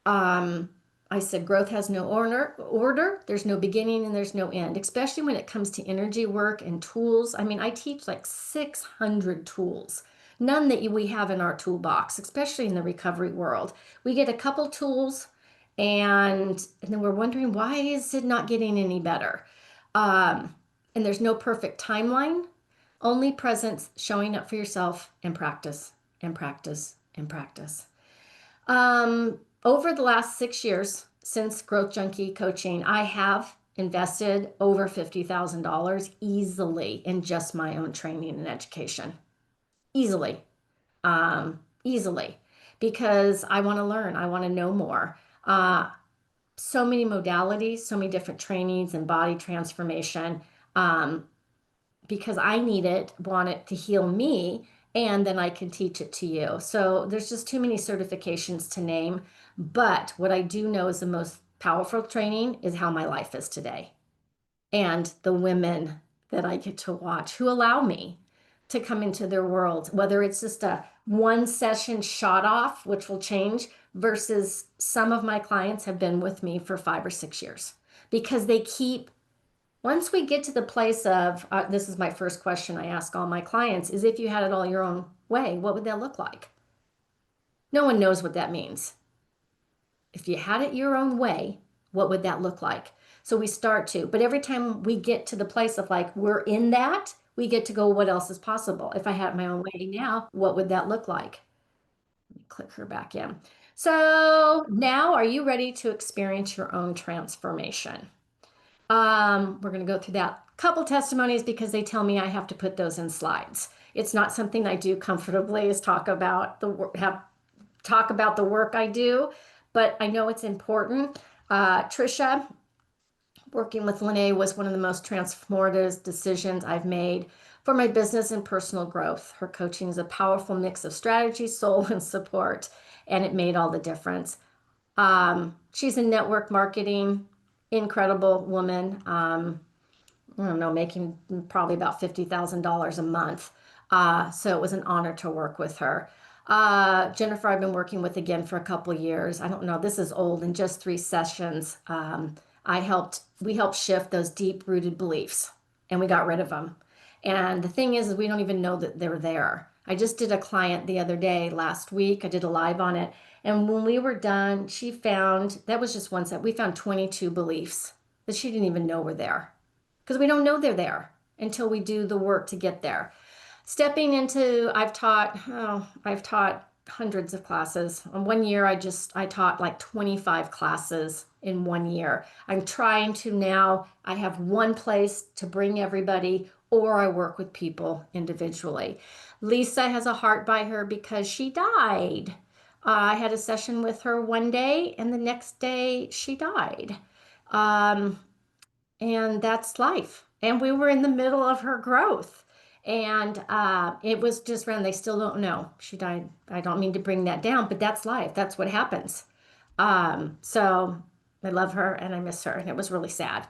Um, I said growth has no order. There's no beginning and there's no end, especially when it comes to energy work and tools. I mean, I teach like 600 tools, none that we have in our toolbox, especially in the recovery world. We get a couple tools and then we're wondering why is it not getting any better? Um, and there's no perfect timeline, only presence, showing up for yourself and practice and practice and practice. Over the last 6 years since Growth Junkie coaching, I have invested over $50,000 easily in just my own training and education. Easily, easily, because I want to learn, I want to know more. So many modalities, so many different trainings and body transformation. Um, because I need it, want it to heal me, and then I can teach it to you. So there's just too many certifications to name. But what I do know is the most powerful training is how my life is today. And the women that I get to watch who allow me to come into their world, whether it's just a one session shot off, which will change, versus some of my clients have been with me for 5 or 6 years because they keep once we get to the place of, this is my first question I ask all my clients, is if you had it all your own way, what would that look like? No one knows what that means. If you had it your own way, what would that look like? So we start to, but every time we get to the place of like, we're in that, we get to go, what else is possible? If I had my own way now, what would that look like? Let me click her back in. So now, are you ready to experience your own transformation? We're going to go through that couple testimonies because they tell me I have to put those in slides. It's not something I do comfortably is talk about the work I do, but I know it's important. Trisha, working with Lynnae was one of the most transformative decisions I've made for my business and personal growth. Her coaching is a powerful mix of strategy, soul, and support, and it made all the difference. She's in network marketing, incredible woman. I don't know, making probably about $50,000 a month. So it was an honor to work with her. Jennifer, I've been working with again for a couple of years. I don't know, this is old. In just 3 sessions, we helped shift those deep rooted beliefs and we got rid of them. And the thing is we don't even know that they're there. I just did a client the other day, last week. I did a live on it. And when we were done, she found, that was just one set, we found 22 beliefs that she didn't even know were there because we don't know they're there until we do the work to get there. Stepping into, I've taught hundreds of classes. In 1 year, I taught like 25 classes in 1 year. I'm trying to now, I have one place to bring everybody, or I work with people individually. Lisa has a heart by her because she died. I had a session with her one day, and the next day she died. Um, and that's life. And we were in the middle of her growth. And it was just random. They still don't know. She died. I don't mean to bring that down, but that's life. That's what happens. So I love her and I miss her, and it was really sad.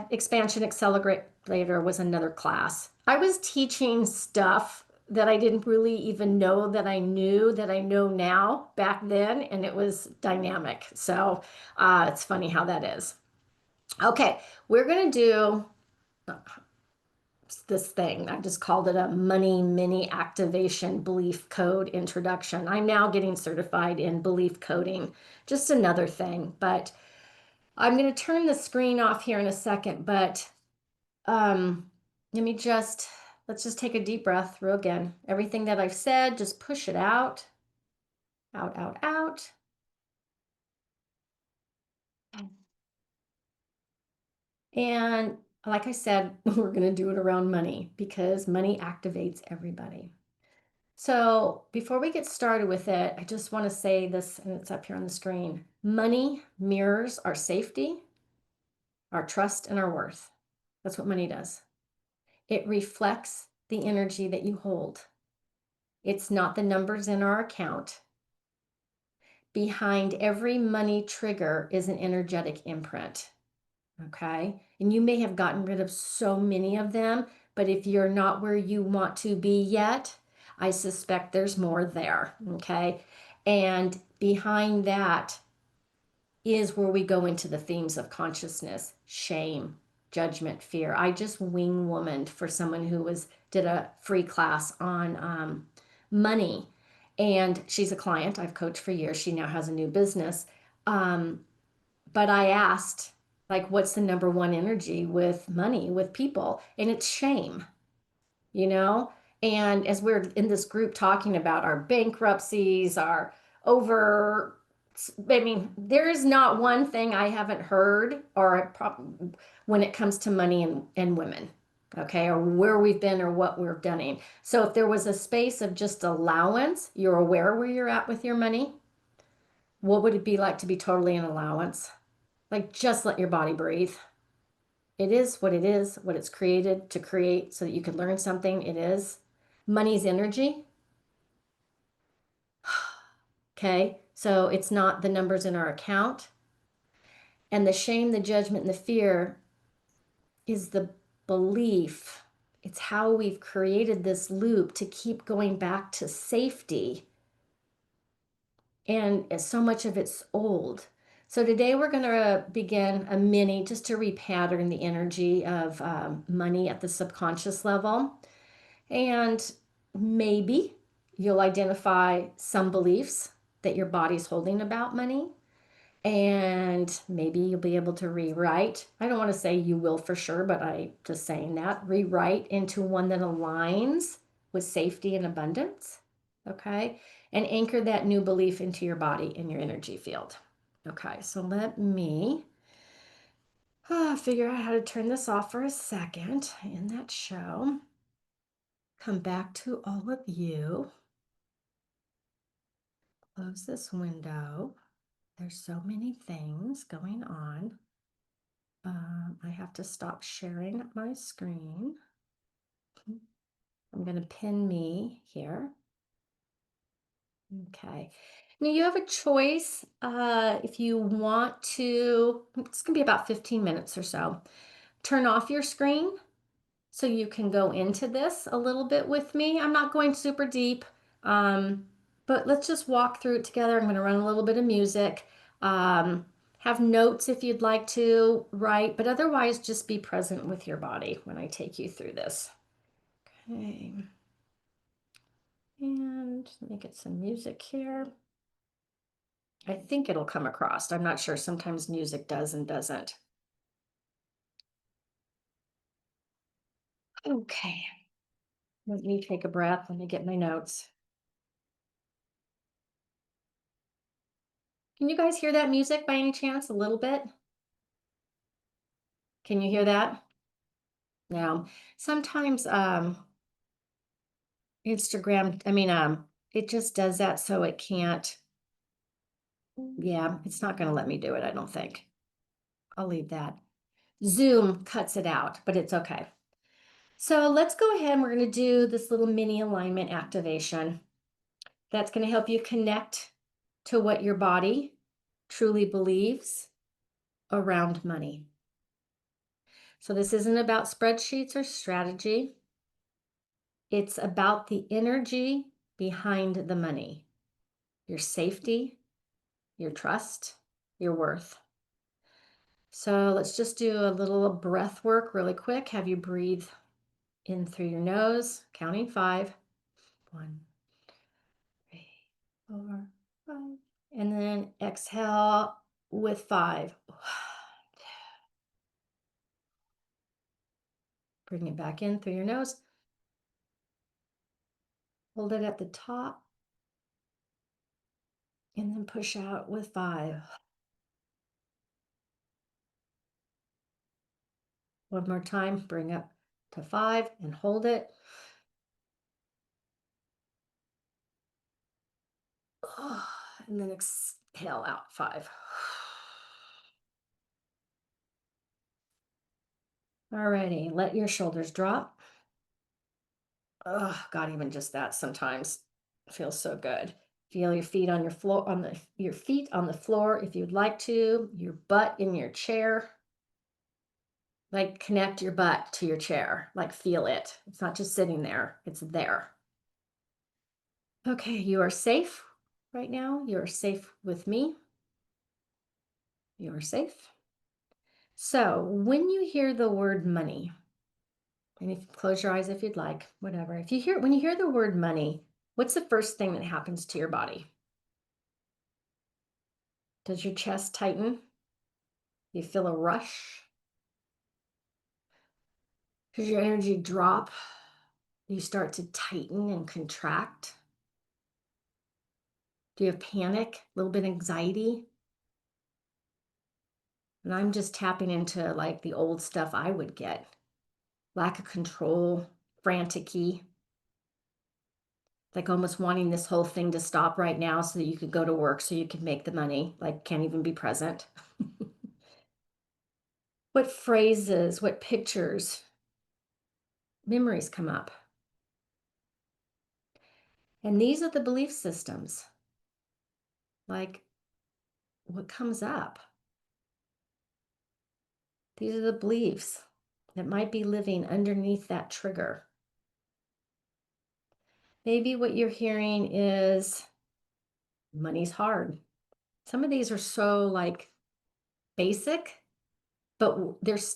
Expansion Accelerator was another class. I was teaching stuff that I didn't really even know that I knew that I know now back then, and it was dynamic. So it's funny how that is. Okay, we're going to do this thing. I just called it a money mini activation belief code introduction. I'm now getting certified in belief coding. Just another thing, but I'm going to turn the screen off here in a second, but um, let me just, let's just take a deep breath through again. Everything that I've said, just push it out, out, out, out. And like I said, we're going to do it around money because money activates everybody. So before we get started with it, I just want to say this, and it's up here on the screen. Money mirrors our safety, our trust, and our worth. That's what money does. It reflects the energy that you hold. It's not the numbers in our account. Behind every money trigger is an energetic imprint. Okay. And you may have gotten rid of so many of them, but if you're not where you want to be yet, I suspect there's more there. Okay. And behind that is where we go into the themes of consciousness, shame, judgment, fear. I just wing womaned for someone who did a free class on money. And she's a client I've coached for years. She now has a new business. Um, but I asked, like, what's the number one energy with money, with people? And it's shame, you know? And as we're in this group talking about our bankruptcies, our over, I mean, there is not one thing I haven't heard when it comes to money and women, okay, or where we've been or what we're done. So if there was a space of just allowance, you're aware where you're at with your money, what would it be like to be totally in allowance? Like, just let your body breathe. It is what it is, what it's created to create so that you could learn something. It is. Money's energy. Okay. So it's not the numbers in our account. And the shame, the judgment, and the fear is the belief. It's how we've created this loop to keep going back to safety. And so much of it's old. So today we're going to begin a mini just to repattern the energy of money at the subconscious level. And maybe you'll identify some beliefs that your body's holding about money. And maybe you'll be able to rewrite. I don't want to say you will for sure, but I just saying that. Rewrite into one that aligns with safety and abundance. Okay. And anchor that new belief into your body and your energy field. Okay. So let me figure out how to turn this off for a second in that show. Come back to all of you. Close this window. There's so many things going on. I have to stop sharing my screen. I'm going to pin me here. Okay. Now you have a choice if you want to, it's going to be about 15 minutes or so. Turn off your screen so you can go into this a little bit with me. I'm not going super deep, but let's just walk through it together. I'm going to run a little bit of music. Have notes if you'd like to write, but otherwise just be present with your body when I take you through this. Okay. And let me get some music here. I think it'll come across. I'm not sure. Sometimes music does and doesn't. Okay. Let me take a breath. Let me get my notes. Can you guys hear that music by any chance? A little bit? Can you hear that? Now, sometimes Instagram, it just does that so it can't. Yeah, it's not going to let me do it, I don't think. I'll leave that. Zoom cuts it out, but it's okay. So let's go ahead and we're going to do this little mini alignment activation. That's going to help you connect to what your body truly believes around money. So this isn't about spreadsheets or strategy. It's about the energy behind the money, your safety, your trust, your worth. So let's just do a little breath work really quick. Have you breathe in through your nose, counting 5. 1, 3, 4, 5. And then exhale with 5. Bring it back in through your nose. Hold it at the top. And then push out with 5. One more time. Bring up to 5 and hold it. And then exhale out 5. Alrighty, let your shoulders drop. Oh God, even just that sometimes feels so good. Feel your feet on your floor, your feet on the floor if you'd like to, your butt in your chair. Like connect your butt to your chair, like feel it. It's not just sitting there, it's there. Okay, you are safe right now. You are safe with me. You are safe. So when you hear the word money, and if you close your eyes if you'd like, whatever. When you hear the word money, what's the first thing that happens to your body? Does your chest tighten? You feel a rush? Does your energy drop? You start to tighten and contract? Do you have panic, a little bit of anxiety? And I'm just tapping into like the old stuff I would get. Lack of control, frantic-y, like almost wanting this whole thing to stop right now so that you could go to work so you could make the money, like can't even be present. What phrases, what pictures, memories come up? And these are the belief systems. Like what comes up? These are the beliefs that might be living underneath that trigger. Maybe what you're hearing is money's hard. Some of these are so like basic, but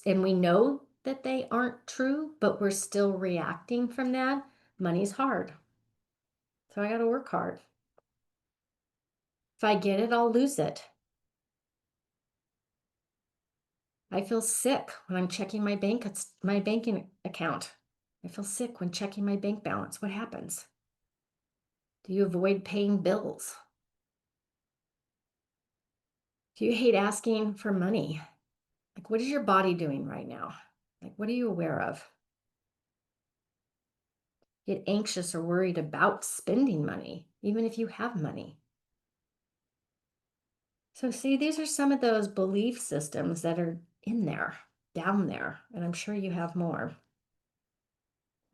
and we know that they aren't true, but we're still reacting from that. Money's hard. So I got to work hard. If I get it, I'll lose it. I feel sick when I'm checking my banking account. I feel sick when checking my bank balance. What happens? Do you avoid paying bills? Do you hate asking for money? Like, what is your body doing right now? Like, what are you aware of? Get anxious or worried about spending money, even if you have money. So, see, these are some of those belief systems that are in there, down there, and I'm sure you have more.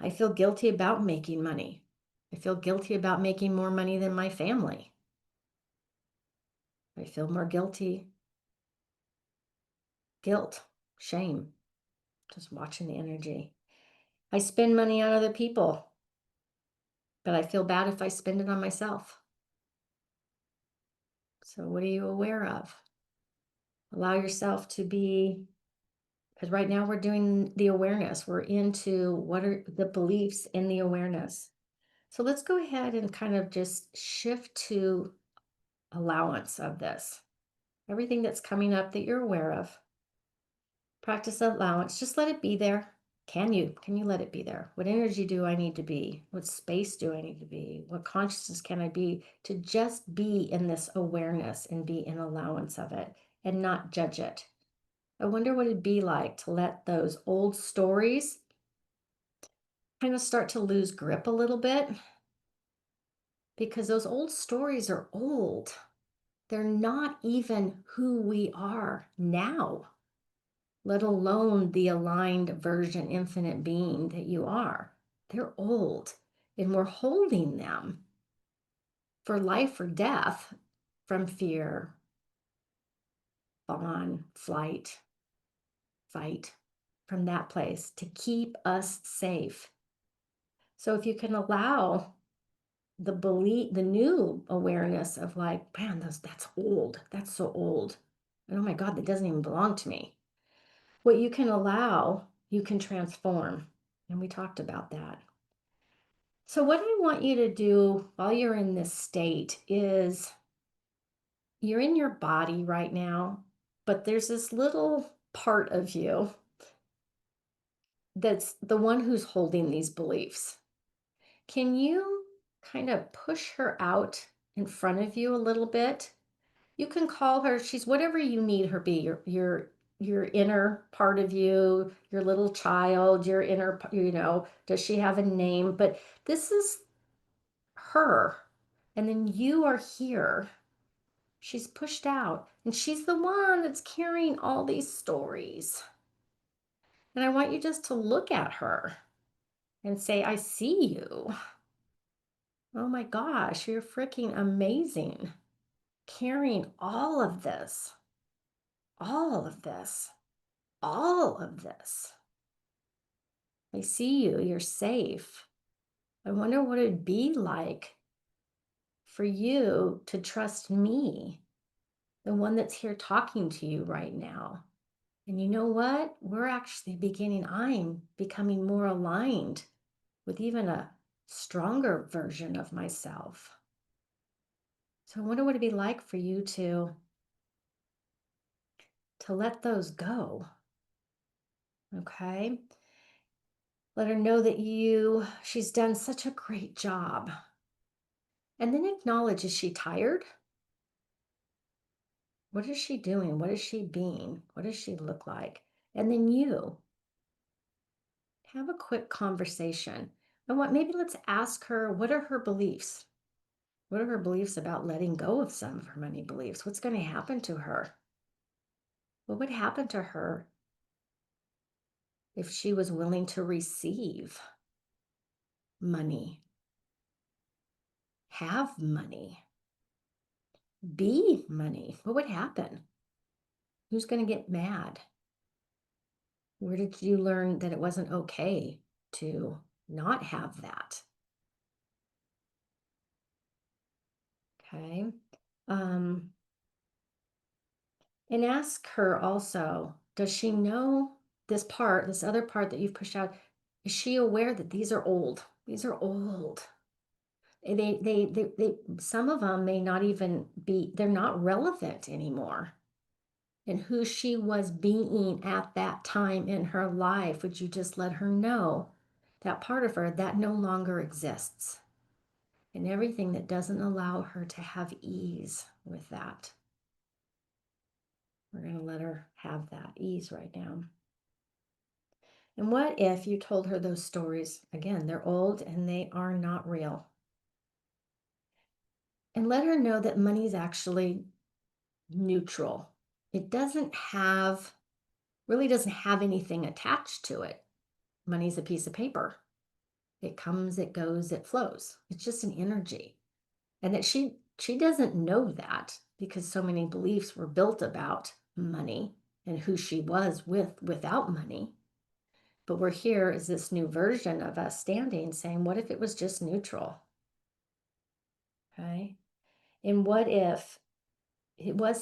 I feel guilty about making money. I feel guilty about making more money than my family. I feel more guilty, guilt, shame, just watching the energy. I spend money on other people, but I feel bad if I spend it on myself. So, what are you aware of? Allow yourself to be, because right now we're doing the awareness. We're into what are the beliefs in the awareness. So, let's go ahead and kind of just shift to allowance of this. Everything that's coming up that you're aware of. Practice allowance. Just let it be there. Can you let it be there? What energy do I need to be? What space do I need to be? What consciousness can I be to just be in this awareness and be in allowance of it and not judge it? I wonder what it'd be like to let those old stories kind of start to lose grip a little bit, because those old stories are old. They're not even who we are now, let alone the aligned version, infinite being that you are. They're old, and we're holding them for life or death from fear, fawn, flight, fight, from that place to keep us safe. So if you can allow the belief, the new awareness of like, man, that's old. That's so old. And oh my God, that doesn't even belong to me. What you can allow, you can transform. And we talked about that. So, what I want you to do while you're in this state is you're in your body right now, but there's this little part of you that's the one who's holding these beliefs. Can you kind of push her out in front of you a little bit? You can call her, she's whatever you need her be, your inner part of you, your little child, your inner, does she have a name? But this is her. And then you are here. She's pushed out, and she's the one that's carrying all these stories. And I want you just to look at her and say, I see you. Oh my gosh, you're freaking amazing. Carrying all of this, all of this, all of this. I see you. You're safe. I wonder what it'd be like for you to trust me, the one that's here talking to you right now. And you know what? I'm becoming more aligned with even a stronger version of myself. So I wonder what it'd be like for you to let those go. Okay? Let her know that she's done such a great job. And then acknowledge, is she tired? What is she doing? What is she being? What does she look like? And then you have a quick conversation. Maybe let's ask her, what are her beliefs? What are her beliefs about letting go of some of her money beliefs? What's going to happen to her? What would happen to her if she was willing to receive money, have money, be money? What would happen? Who's going to get mad? Where did you learn that it wasn't okay to not have that? Okay. Um, and ask her also, does she know this other part that you've pushed out? Is she aware that these are old? These are old. Some of them may not even they're not relevant anymore. And who she was being at that time in her life, would you just let her know that part of her that no longer exists? And everything that doesn't allow her to have ease with that. We're going to let her have that ease right now. And what if you told her those stories? Again, they're old and they are not real. And let her know that money is actually neutral. It really doesn't have anything attached to it. Money's a piece of paper. It comes, it goes, it flows. It's just an energy. And that she doesn't know that because so many beliefs were built about money and who she was without money. But we're here as this new version of us standing saying, what if it was just neutral? Okay. And what if it was